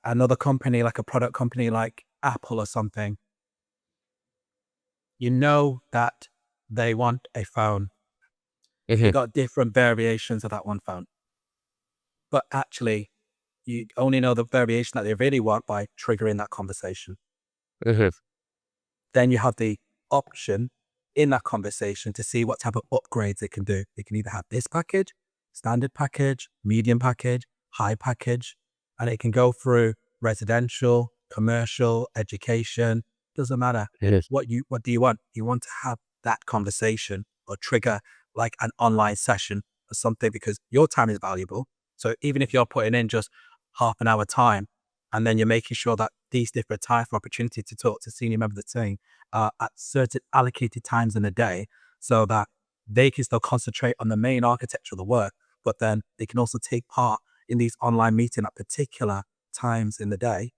another company, like a product company like Apple or something. You know that they want a phone. They mhm, got different variations of that one phone. But actually, You only know the variation that they really want by triggering that conversation. Mhm. Then you have the option in that conversation to see what type of upgrades they can do. They can either have this package, standard package, medium package, high package, and it can go through residential, commercial, education. Doesn't matter. Yes. What do you want? You want to have that conversation or trigger like an online session or something because your time is valuable. So even if you're putting in just half an hour time, and then you're making sure that these different times for opportunity to talk to senior members of the team at certain allocated times in the day so that they can still concentrate on the main architecture of the work, but then they can also take part in these online meetings at particular times in the day,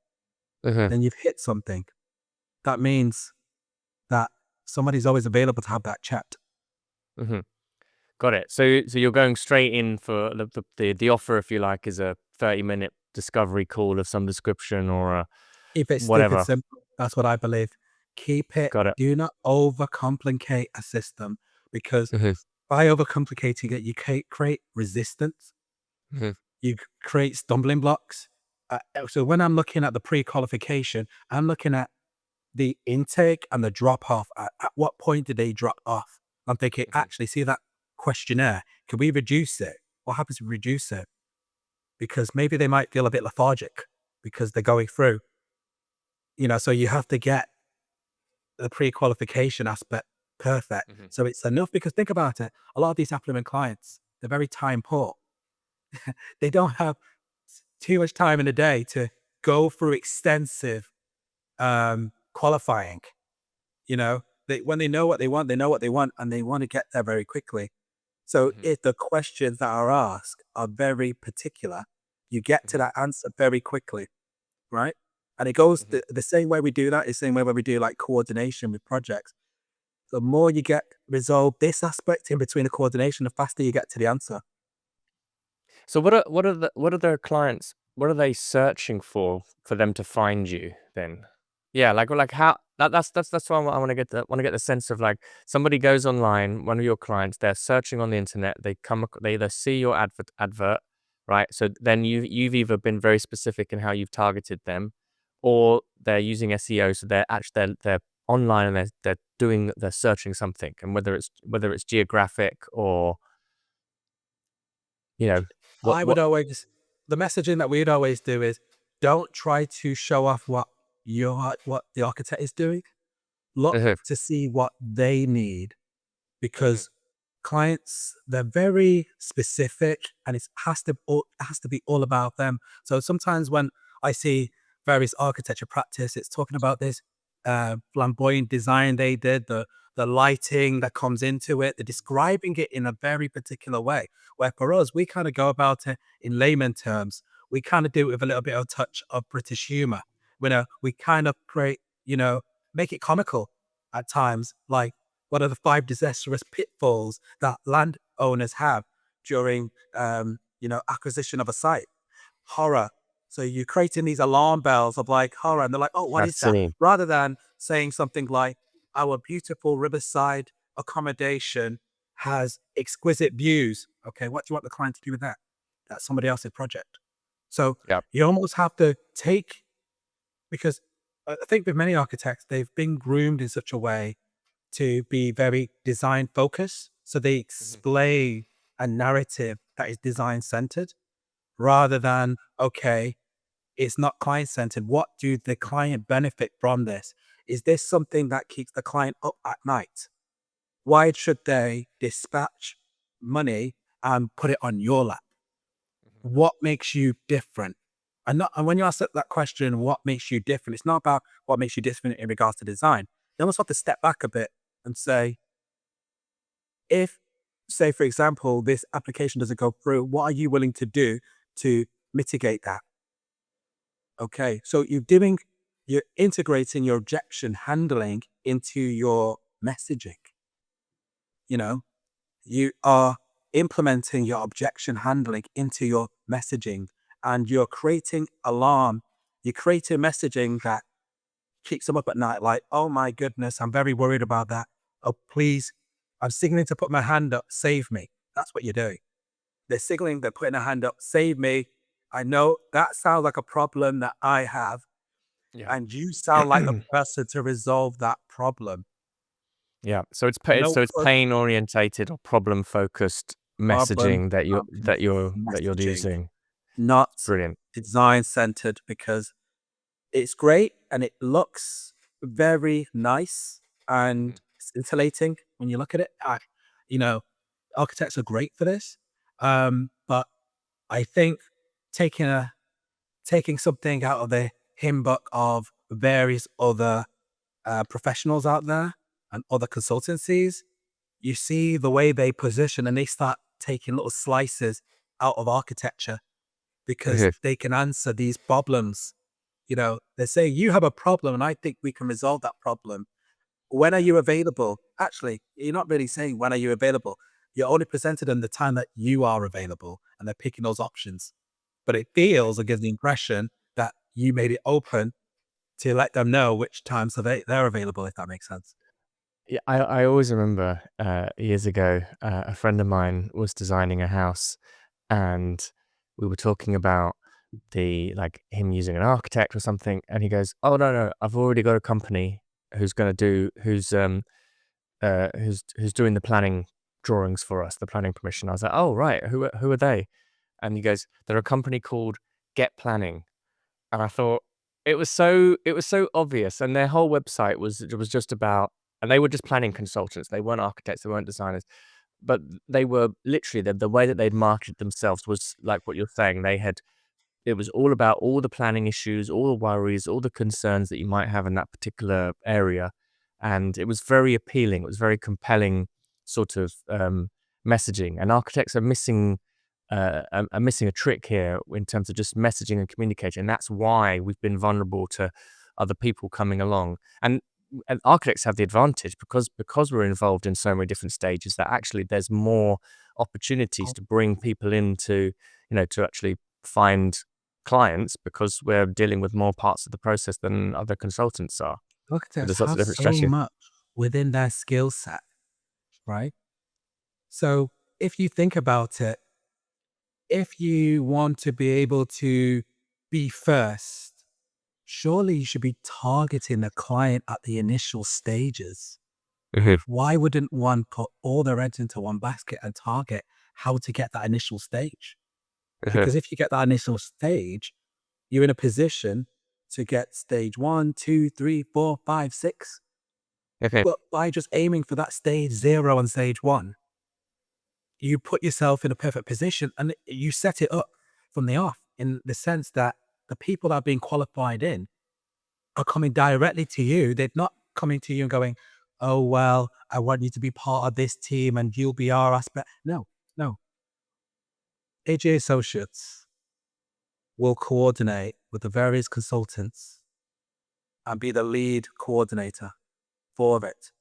Mhm. then you've hit something. That means that somebody's always available to have that chat. Mhm. Got it. So you're going straight in for the offer, if you like, is a 30-minute discovery call of some description or a If it's stupid whatever. simple, that's what I believe. Keep it, Got it. do not overcomplicate a system because Mhm. by overcomplicating it, you create resistance. Mhm. You create stumbling blocks. So when I'm looking at the pre-qualification, I'm looking at the intake and the drop off. At what point did they drop off? I'm thinking, Mhm. actually, see that questionnaire? Can we reduce it? What happens if we reduce it? Because maybe they might feel a bit lethargic because they're going through. So you have to get the pre-qualification aspect perfect. Mhm. So it's enough because think about it. A lot of these affluent clients, they're very time poor. They don't have too much time in a day to go through extensive qualifying. When they know what they want, they know what they want, and they want to get there very quickly. So Mhm. if the questions that are asked are very particular, you get to Mhm. that answer very quickly, right? And it goes Mhm. the same way we do that is the same way when we do like coordination with projects. The more you get resolved this aspect in between the coordination, the faster you get to the answer. So what are their clients? What are they searching for them to find you then? Yeah, like how that's why I want to get the sense of like somebody goes online, one of your clients, they're searching on the internet, they either see your advert, right? So then you've either been very specific in how you've targeted them, or they're using SEO, so they're online and they're searching something, and whether it's geographic or you know I would what. always, the messaging that we'd always do is don't try to show off what the architect is doing. Look Mhm. to see what they need Mhm. because clients, they're very specific and it has to be all about them. So sometimes when I see various architecture practice, it's talking about this flamboyant design they did, the lighting that comes into it, they're describing it in a very particular way. Where for us, we kind of go about it in layman terms. We kind of do it with a little bit of touch of British humor. We kind of make it comical at times, like what are the 5 disastrous pitfalls that landowners have during, acquisition of a site? Horror. So you're creating these alarm bells of like horror, and they're like, "Oh, what I've is that?" seen. Rather than saying something like, "Our beautiful riverside accommodation has exquisite views." Okay, what do you want the client to do with that? That's somebody else's project. So Yep. you almost have to take because I think with many architects, they've been groomed in such a way to be very design focused. So they Mhm. explain a narrative that is design centered rather than, okay, it's not client centered. What do the client benefit from this? Is this something that keeps the client up at night? Why should they dispatch money and put it on your lap? Mhm. What makes you different? And when you ask that question, what makes you different? It's not about what makes you different in regards to design. You almost have to step back a bit and say, if, say, for example, this application doesn't go through, what are you willing to do to mitigate that? Okay. So you're integrating your objection handling into your messaging. You know, you are implementing your objection handling into your messaging and you're creating alarm. You're creating messaging that keeps them up at night, like, oh my goodness, I'm very worried about that. Oh, please, I'm signaling to put my hand up, save me. That's what you're doing. They're signaling, they're putting a hand up, save me. I know that sounds like a problem that I have, Yeah. and you sound like the person to resolve that problem. Yeah. So it's No pain orientated or problem focused problem, messaging that you're messaging, using. not Brilliant. design centered, because it's great and it looks very nice Mhm. and scintillating when you look at it. You know, architects are great for this, but I think taking a taking something out of the hymn book of various other professionals out there and other consultancies, you see the way they position and they start taking little slices out of architecture because Mhm. they can answer these problems. They say, you have a problem and I think we can resolve that problem. When are Yeah. you available? Actually, you're not really saying when are you available. You're only presented in the time that you are available and they're picking those options. But it feels or gives the impression that you made it open to let them know which times they're available, if that makes sense. Yeah, I always remember years ago, a friend of mine was designing a house, and we were talking about him using an architect or something, and he goes, "Oh no, I've already got a company who's going to do who's doing the planning drawings for us, the planning permission." I was like, "Oh right, who are they?" And he goes, "They're a company called Get Planning." And I thought it was so obvious, and their whole website was just about, and they were just planning consultants. They weren't architects, they weren't designers, but they were literally the way that they'd marketed themselves was like what you're saying. It was all about all the planning issues, all the worries, all the concerns that you might have in that particular area, and it was very appealing. It was very compelling sort of messaging. And architects are missing a trick here in terms of just messaging and communicating. And that's why we've been vulnerable to other people coming along. And architects have the advantage because we're involved in so many different stages that actually there's more opportunities to bring people into, to actually find clients because we're dealing with more parts of the process than other consultants are. But Architects there's lots of have different so strategies. much within their skill set, right? So if you think about it, if you want to be able to be first, surely you should be targeting the client at the initial stages. Mhm, Why wouldn't one put all their eggs into one basket and target how to get that initial stage? mhm. Because if you get that initial stage, you're in a position to get stage one, two, three, four, five, six. Okay. But by just aiming for that stage zero and stage one, you put yourself in a perfect position and you set it up from the off in the sense that the people that are being qualified in are coming directly to you. They're not coming to you and going, oh, well, I want you to be part of this team and you'll be our aspect. No, no. AGA Associates will coordinate with the various consultants and be the lead coordinator for it.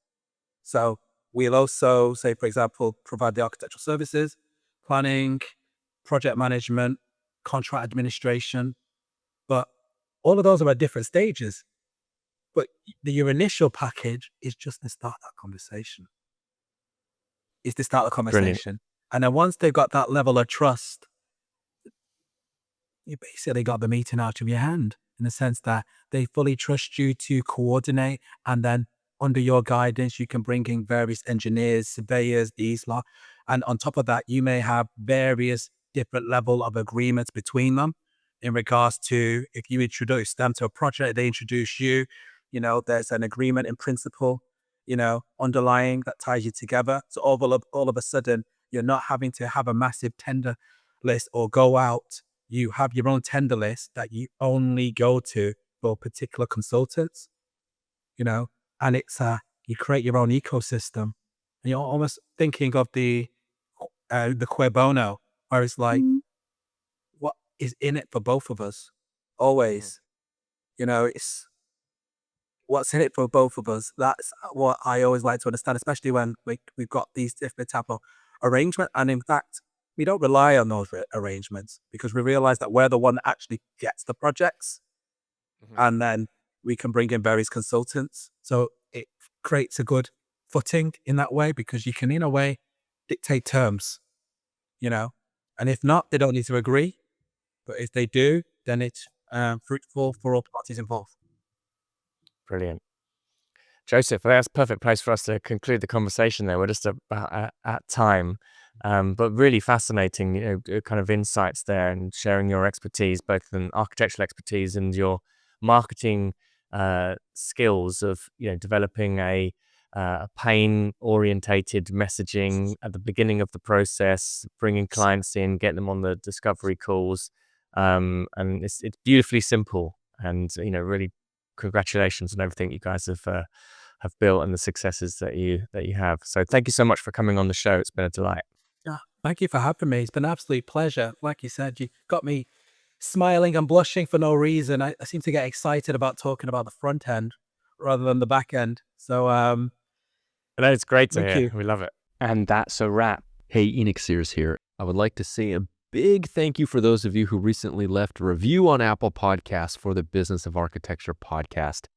So we'll also, say, for example, provide the architectural services, planning, project management, contract administration. But all of those are at different stages. But your initial package is just to start that conversation, is to start the Brilliant. conversation. And then once they've got that level of trust, you basically got the meeting out of your hand in the sense that they fully trust you to coordinate. And then under your guidance, you can bring in various engineers, surveyors, these lot. And on top of that, you may have various different level of agreements between them in regards to if you introduce them to a project, they introduce you, there's an agreement in principle, underlying that ties you together. So all of a sudden, you're not having to have a massive tender list or go out. You have your own tender list that you only go to for particular consultants, you know, and you create your own ecosystem. And you're almost thinking of the cui bono, where it's like, what is in it for both of us? Mhm, Always, it's what's in it for both of us. That's what I always like to understand, especially when we've got these different type of arrangement. And in fact, we don't rely on those arrangements because we realize that we're the one that actually gets the projects, mhm. and then we can bring in various consultants. So it creates a good footing in that way because you can, in a way, dictate terms, you know. And if not, they don't need to agree. But if they do, then it's fruitful for all parties involved. Brilliant. Joseph, that's a perfect place for us to conclude the conversation there. We're just about at time. But really fascinating, kind of insights there, and sharing your expertise, both in architectural expertise and your marketing skills of, developing a pain-orientated messaging at the beginning of the process, bringing clients in, getting them on the discovery calls, and it's beautifully simple. And really, congratulations on everything you guys have built and the successes that you have. So thank you so much for coming on the show. It's been a delight. Yeah, thank you for having me. It's been an absolute pleasure. Like you said, you got me smiling and blushing for no reason. I seem to get excited about talking about the front end rather than the back end. So It's great to thank hear. you. We love it. And that's a wrap. Hey, Enoch Sears here. I would like to say a big thank you for those of you who recently left a review on Apple Podcasts for the Business of Architecture podcast.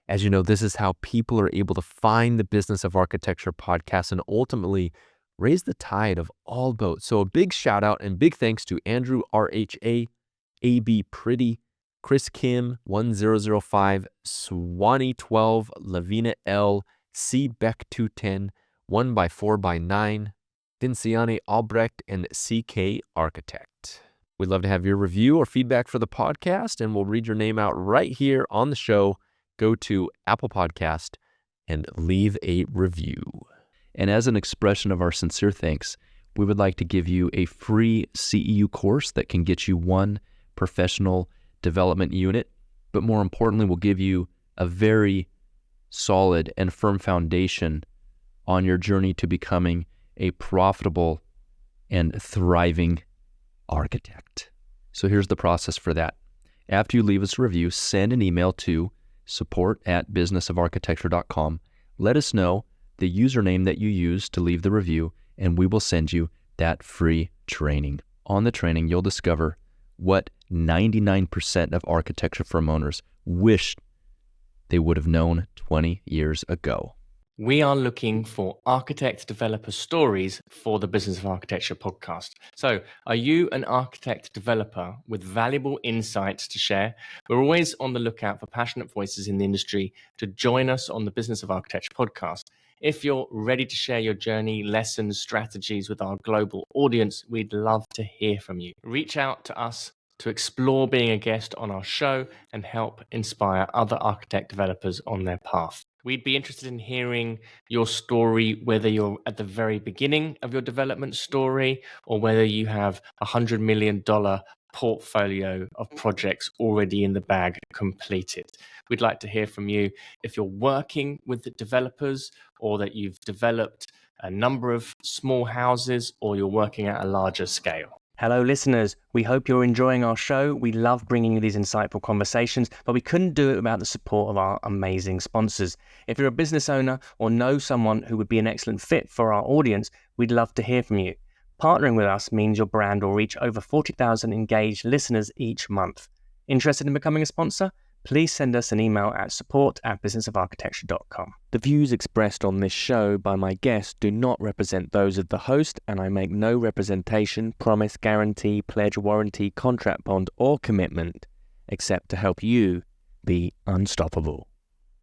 As you know, this is how people are able to find the Business of Architecture podcast and ultimately raise the tide of all boats. So a big shout out and big thanks to Andrew RHA, AB Pretty, Chris Kim 1005, Swanee 12, Lavina L, C Beck 210, 1x4x9, Vinciane Albrecht, and CK Architect. We'd love to have your review or feedback for the podcast, and we'll read your name out right here on the show. Go to Apple Podcast and leave a review. And as an expression of our sincere thanks, we would like to give you a free CEU course that can get you one professional development unit, but more importantly, we'll give you a very solid and firm foundation on your journey to becoming a profitable and thriving architect. So here's the process for that. After you leave us a review, send an email to support@businessofarchitecture.com. Let us know the username that you use to leave the review, and we will send you that free training. On the training, you'll discover what 99% of architecture firm owners wish they would have known 20 years ago. We are looking for architect developer stories for the Business of Architecture podcast. So, are you an architect developer with valuable insights to share? We're always on the lookout for passionate voices in the industry to join us on the Business of Architecture podcast. If you're ready to share your journey, lessons, strategies with our global audience, we'd love to hear from you. Reach out to us to explore being a guest on our show and help inspire other architect developers on their path. We'd be interested in hearing your story, whether you're at the very beginning of your development story or whether you have $100 million portfolio of projects already in the bag completed. We'd like to hear from you if you're working with the developers or that you've developed a number of small houses or you're working at a larger scale. Hello, listeners. We hope you're enjoying our show. We love bringing you these insightful conversations, but we couldn't do it without the support of our amazing sponsors. If you're a business owner or know someone who would be an excellent fit for our audience, we'd love to hear from you. Partnering with us means your brand will reach over 40,000 engaged listeners each month. Interested in becoming a sponsor? Please send us an email at support@businessofarchitecture.com. The views expressed on this show by my guests do not represent those of the host, and I make no representation, promise, guarantee, pledge, warranty, contract bond, or commitment, except to help you be unstoppable.